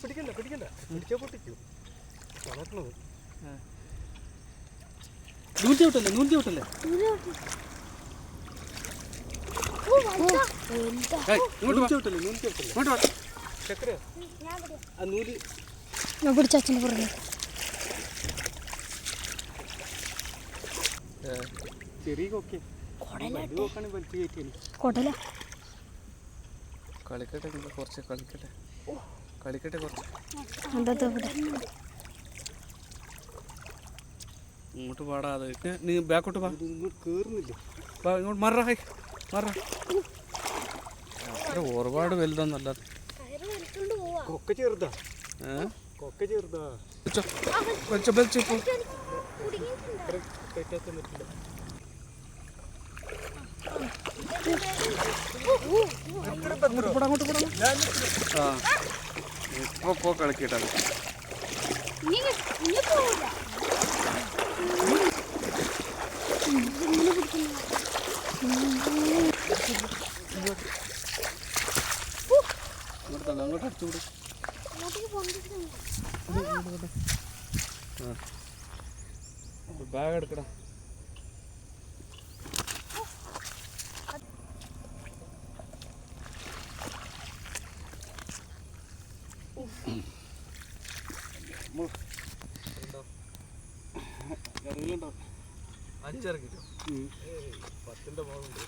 പിടിക്കണ്ട പിടിച്ചാ പൊട്ടിക്കൂ വളർന്നത്. നൂൽ ചവിട്ടല്ലേ ഞാൻ പിടിച്ച അച്ഛൻ്റെ പുറമെ ചെറിയ കൊക്കെ കൊടല കളിക്കട്ടെ കുറച്ച് കളിക്കട്ടെ കുറച്ച് ഇങ്ങോട്ട് പാടാതെ നീ ബാക്കോട്ട് പാ കേറുന്നില്ല ഇങ്ങോട്ട് മറ അത്ര ഒരുപാട് വലുതൊന്നല്ല കൊക്ക ചെറുതാ ഇപ്പൊ കളിക്കട്ടെ അങ്ങോട്ട് അടിച്ചുകൂടി ബാഗ് എടുക്കടാ. അഞ്ചിറങ്ങിട്ടോ 10ന്റെ ഭാഗമുണ്ട്.